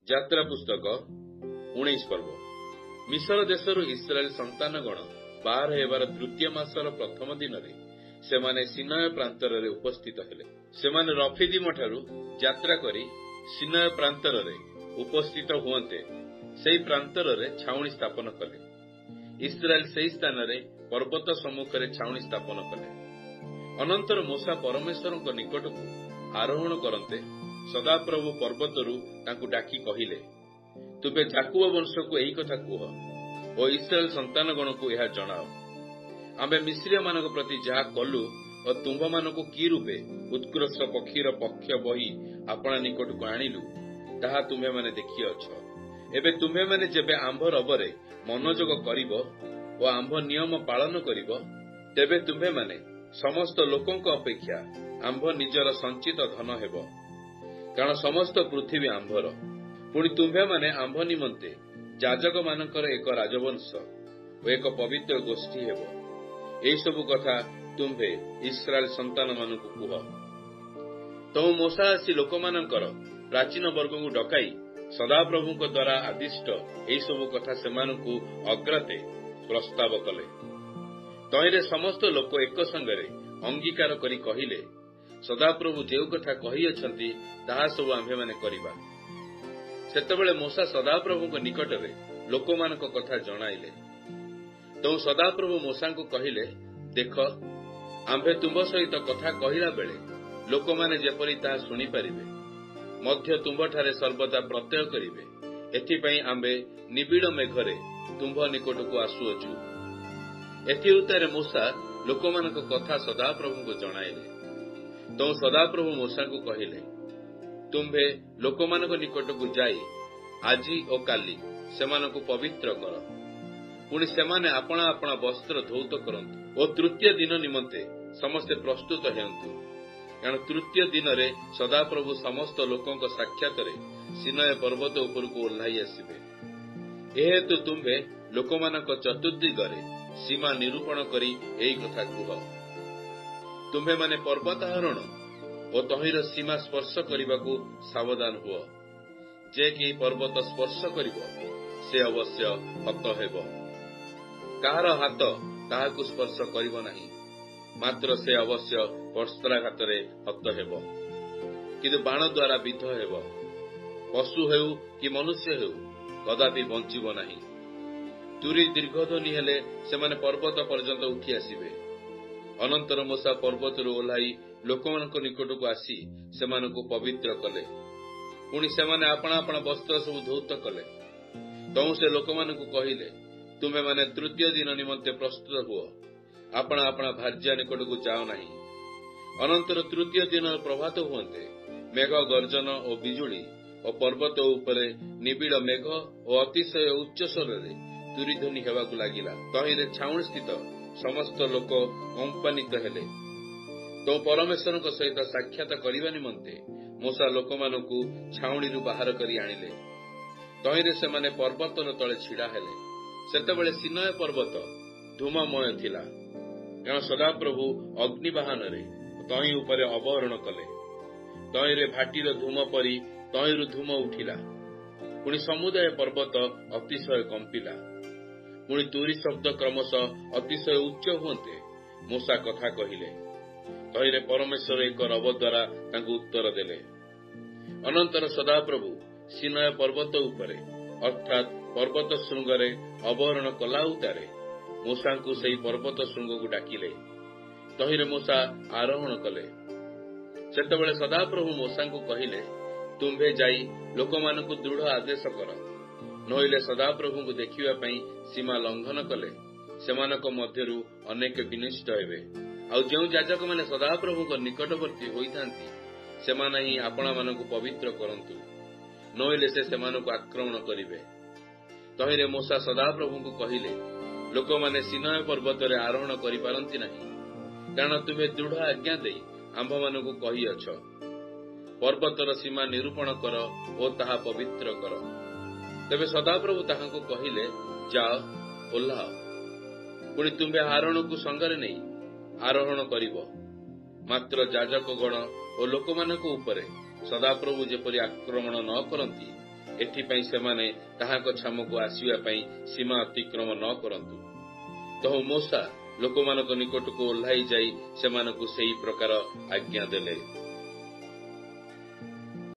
ଯାତ୍ରା ପୁସ୍ତକ 19 ପର୍ବ। ମିଶର ଦେଶରୁ ଇସ୍ରାଏଲ ସନ୍ତାନଗଣ ବାହାର ହେବାର ତୃତୀୟ ମାସର ପ୍ରଥମ ଦିନରେ ସେମାନେ ସିନୟ ପ୍ରାନ୍ତରରେ ଉପସ୍ଥିତ ହେଲେ। ସେମାନେ ରଫିଦିମଠାରୁ ଯାତ୍ରା କରି ସିନୟ ପ୍ରାନ୍ତରରେ ଉପସ୍ଥିତ ହୁଅନ୍ତେ ସେହି ପ୍ରାନ୍ତରରେ ଛାଉଣି ସ୍ଥାପନ କଲେ। ଇସ୍ରାଏଲ ସେହି ସ୍ଥାନରେ ପର୍ବତ ସମ୍ମୁଖରେ ଛାଉଣି ସ୍ଥାପନ କଲେ। ଅନନ୍ତର ମୋଶା ପରମେଶ୍ୱରଙ୍କ ନିକଟକୁ ଆରୋହଣ କରନ୍ତେ ସଦାପ୍ରଭୁ ପର୍ବତରୁ ତାଙ୍କୁ ଡାକି କହିଲେ, ତୁମେ ଯାକୁବ ବଂଶକୁ ଏହି କଥା କୁହ ଓ ଇସ୍ରାଏଲ ସନ୍ତାନଗଣକୁ ଏହା ଜଣାଅ। ଆମେ ମିଶ୍ରୀୟମାନଙ୍କ ପ୍ରତି ଯାହା କଲୁ ଓ ତୁମ୍ଭମାନଙ୍କୁ କି ରୂପେ ଉତ୍କୃଷ୍ଟ ପକ୍ଷୀର ପକ୍ଷ ବହି ଆପଣା ନିକଟକୁ ଆଣିଲୁ, ତାହା ତୁମ୍ଭେମାନେ ଦେଖିଅଛ। ଏବେ ତୁମ୍ଭେମାନେ ଯେବେ ଆମ୍ଭ ରବରେ ମନୋଯୋଗ କରିବ ଓ ଆମ୍ଭ ନିୟମ ପାଳନ କରିବ, ତେବେ ତୁମ୍ଭେମାନେ ସମସ୍ତ ଲୋକଙ୍କ ଅପେକ୍ଷା ଆମ୍ଭ ନିଜର ସଞ୍ଚିତ ଧନ ହେବ, କାରଣ ସମସ୍ତ ପୃଥିବୀ ଆମ୍ଭର। ପୁଣି ତୁମ୍ଭେମାନେ ଆମ୍ଭ ନିମନ୍ତେ ଯାଜକମାନଙ୍କର ଏକ ରାଜବଂଶ ଓ ଏକ ପବିତ୍ର ଗୋଷ୍ଠୀ ହେବ। ଏହିସବୁ କଥା ତୁମ୍ଭେ ଇସ୍ରାଏଲ ସନ୍ତାନମାନଙ୍କୁ କୁହ। ତେଣୁ ମୋଶା ଆସି ଲୋକମାନଙ୍କର ପ୍ରାଚୀନ ବର୍ଗଙ୍କୁ ଡକାଇ ସଦାପ୍ରଭୁଙ୍କ ଦ୍ୱାରା ଆଦିଷ୍ଟ ଏହିସବୁ କଥା ସେମାନଙ୍କୁ ଅଗ୍ରାତେ ପ୍ରସ୍ତାବ କଲେ। ତହିଁରେ ସମସ୍ତ ଲୋକ ଏକ ସଙ୍ଗରେ ଅଙ୍ଗୀକାର କରି କହିଲେ, ସଦାପ୍ରଭୁ ଯେଉଁ କଥା କହିଅଛନ୍ତି ତାହା ସବୁ ଆମ୍ଭେମାନେ କରିବା। ସେତେବେଳେ ମୋଶା ସଦାପ୍ରଭୁଙ୍କ ନିକଟରେ ଲୋକମାନଙ୍କ କଥା ଜଣାଇଲେ। ତେଣୁ ସଦାପ୍ରଭୁ ମୋଶାଙ୍କୁ କହିଲେ, ଦେଖ, ଆମ୍ଭେ ତୁମ୍ଭ ସହିତ କଥା କହିଲା ବେଳେ ଲୋକମାନେ ଯେପରି ତାହା ଶୁଣିପାରିବେ ମଧ୍ୟ ତୁମ୍ଭଠାରେ ସର୍ବଦା ପ୍ରତ୍ୟୟ କରିବେ, ଏଥିପାଇଁ ଆମ୍ଭେ ନିବିଡ଼ ମେଘରେ ତୁମ୍ଭ ନିକଟକୁ ଆସୁଅଛୁ। ଏଥି ଉତ୍ତାରେ ମୋଶା ଲୋକମାନଙ୍କ କଥା ସଦାପ୍ରଭୁଙ୍କୁ ଜଣାଇଲେ। ତେଣୁ ସଦାପ୍ରଭୁ ମୋଶାଙ୍କୁ କହିଲେ, ତୁମ୍ଭେ ଲୋକମାନଙ୍କ ନିକଟକୁ ଯାଇ ଆଜି ଓ କାଲି ସେମାନଙ୍କୁ ପବିତ୍ର କର। ପୁଣି ସେମାନେ ଆପଣା ଆପଣା ବସ୍ତ୍ର ଧୌତ କରନ୍ତୁ ଓ ତୃତୀୟ ଦିନ ନିମନ୍ତେ ସମସ୍ତେ ପ୍ରସ୍ତୁତ ହେଉନ୍ତୁ, କାରଣ ତୃତୀୟ ଦିନରେ ସଦାପ୍ରଭୁ ସମସ୍ତ ଲୋକଙ୍କ ସାକ୍ଷାତରେ ସିନୟ ପର୍ବତ ଉପରକୁ ଓହ୍ଲାଇ ଆସିବେ। ଏହେତୁ ତୁମ୍ଭେ ଲୋକମାନଙ୍କ ଚତୁର୍ଦିଗରେ ସୀମା ନିରୂପଣ କରି ଏହି କଥା କୁହ। ତୁମ୍ଭେମାନେ ପର୍ବତାରୋହଣ ଓ ତହିଁର ସୀମା ସ୍ପର୍ଶ କରିବାକୁ ସାବଧାନ ହୁଅ। ଯେ କି ପର୍ବତ ସ୍ପର୍ଶ କରିବ ସେ ଅବଶ୍ୟ ହତ ହେବ। କାହାର ହାତ ତାହାକୁ ସ୍ପର୍ଶ କରିବ ନାହିଁ, ମାତ୍ର ସେ ଅବଶ୍ୟ ବସ୍ତ୍ରାଘାତରେ ହତ ହେବ, କିନ୍ତୁ ବାଣ ଦ୍ୱାରା ବିଦ୍ଧ ହେବ। ପଶୁ ହେଉ କି ମନୁଷ୍ୟ ହେଉ କଦାପି ବଞ୍ଚିବ ନାହିଁ। ତୁରୀ ଦୀର୍ଘଧ୍ୱନି ହେଲେ ସେମାନେ ପର୍ବତ ପର୍ଯ୍ୟନ୍ତ ଉଠି ଆସିବେ। ଅନନ୍ତର ମୋଶା ପର୍ବତରୁ ଓହ୍ଲାଇ ଲୋକମାନଙ୍କ ନିକଟକୁ ଆସି ସେମାନଙ୍କୁ ପବିତ୍ର କଲେ। ପୁଣି ସେମାନେ ଆପଣା ଆପଣା ବସ୍ତ୍ର ସବୁ ଧୌତ କଲେ। ତେଣୁ ସେ ଲୋକମାନଙ୍କୁ କହିଲେ, ତୁମ୍ଭେମାନେ ତୃତୀୟ ଦିନ ନିମନ୍ତେ ପ୍ରସ୍ତୁତ ହୁଅ, ଆପଣା ଆପଣା ଭାର୍ଯ୍ୟା ନିକଟକୁ ଯାଅ ନାହିଁ। ଅନନ୍ତର ତୃତୀୟ ଦିନର ପ୍ରଭାତ ହୁଅନ୍ତେ ମେଘ ଗର୍ଜନ ଓ ବିଜୁଳି ଓ ପର୍ବତ ଉପରେ ନିବିଡ଼ ମେଘ ଓ ଅତିଶୟ ଉଚ୍ଚ ସ୍ୱରରେ ତୁରୀଧ୍ୱନି ହେବାକୁ ଲାଗିଲା। ତହିଁରେ ଛାଉଣି ସ୍ଥିତ ସମସ୍ତ ଲୋକ କମ୍ପାନିତ ହେଲେ। ତେଣୁ ପରମେଶ୍ୱରଙ୍କ ସହିତ ସାକ୍ଷାତ କରିବା ନିମନ୍ତେ ମୋଶା ଲୋକମାନଙ୍କୁ ଛାଉଣିରୁ ବାହାର କରି ଆଣିଲେ। ତହିଁରେ ସେମାନେ ପର୍ବତର ତଳେ ଛିଡ଼ା ହେଲେ। ସେତେବେଳେ ସିନୟ ପର୍ବତ ଧୂମମୟ ଥିଲା, କାରଣ ସଦାପ୍ରଭୁ ଅଗ୍ନିବାହନରେ ତହିଁ ଉପରେ ଅବରୋହଣ କଲେ। ତହିଁରେ ଭାଟିର ଧୂମ ପରି ତହିଁରୁ ଧୂମ ଉଠିଲା। ପୁଣି ସମୁଦାୟ ପର୍ବତ ଅତିଶୟ କମ୍ପିଲା। ପୁଣି ତୁରୀ ଶବ୍ଦ କ୍ରମଶଃ ଅତିଶୟ ଉଚ୍ଚ ହୁଅନ୍ତେ ମୋଶା କଥା କହିଲେ। ତହିଁରେ ପରମେଶ୍ୱର ଏକ ରବ ଦ୍ୱାରା ତାଙ୍କୁ ଉତ୍ତର ଦେଲେ। ଅନନ୍ତର ସଦାପ୍ରଭୁ ସିନୟ ପର୍ବତ ଉପରେ ଅର୍ଥାତ୍ ପର୍ବତ ଶୃଙ୍ଗରେ ଅବରୋହଣ କଲା ଉତ୍ତାରେ ମୋଶାଙ୍କୁ ସେହି ପର୍ବତ ଶୃଙ୍ଗକୁ ଡାକିଲେ। ତହିଁରେ ମୋଶା ଆରୋହଣ କଲେ। ସେତେବେଳେ ସଦାପ୍ରଭୁ ମୋଶାଙ୍କୁ କହିଲେ, ତୁମ୍ଭେ ଯାଇ ଲୋକମାନଙ୍କୁ ଦୃଢ଼ ଆଦେଶ କର, ନଇଲେ ସଦାପ୍ରଭୁଙ୍କୁ ଦେଖିବା ପାଇଁ ସୀମା ଲଙ୍ଘନ କଲେ ସେମାନଙ୍କ ମଧ୍ୟରୁ ଅନେକ ବିନଷ୍ଟ ହେବେ। ଆଉ ଯେଉଁ ଯାଜକମାନେ ସଦାପ୍ରଭୁଙ୍କ ନିକଟବର୍ତ୍ତୀ ହୋଇଥାନ୍ତି ସେମାନେ ହିଁ ଆପଣାମାନଙ୍କୁ ପବିତ୍ର କରନ୍ତୁ, ନଇଲେ ସେ ସେମାନଙ୍କୁ ଆକ୍ରମଣ କରିବେ। ତହିଁରେ ମୋଶା ସଦାପ୍ରଭୁଙ୍କୁ କହିଲେ, ଲୋକମାନେ ସିନୟ ପର୍ବତରେ ଆରୋହଣ କରିପାରନ୍ତି ନାହିଁ, କାରଣ ତୁମେ ଦୃଢ଼ ଆଜ୍ଞା ଦେଇ ଆମ୍ଭମାନଙ୍କୁ କହିଅଛ, ପର୍ବତର ସୀମା ନିରୂପଣ କର ଓ ତାହା ପବିତ୍ର କର। ତେବେ ସଦାପ୍ରଭୁ ତାହାଙ୍କୁ କହିଲେ, ଯାଅ, ଓହ୍ଲାଅ। ପୁଣି ତୁମ୍ଭେ ଆରୋହଣକୁ ସଙ୍ଗରେ ନେଇ ଆରୋହଣ କରିବ, ମାତ୍ର ଯାଜକଗଣ ଓ ଲୋକମାନଙ୍କ ଉପରେ ସଦାପ୍ରଭୁ ଯେପରି ଆକ୍ରମଣ ନ କରନ୍ତି ଏଥିପାଇଁ ସେମାନେ ତାହାଙ୍କ ଛାମକୁ ଆସିବା ପାଇଁ ସୀମା ଅତିକ୍ରମ ନ କରନ୍ତୁ। ତହୁ ମୋଶା ଲୋକମାନଙ୍କ ନିକଟକୁ ଓହ୍ଲାଇ ଯାଇ ସେମାନଙ୍କୁ ସେହି ପ୍ରକାର ଆଜ୍ଞା ଦେଲେ।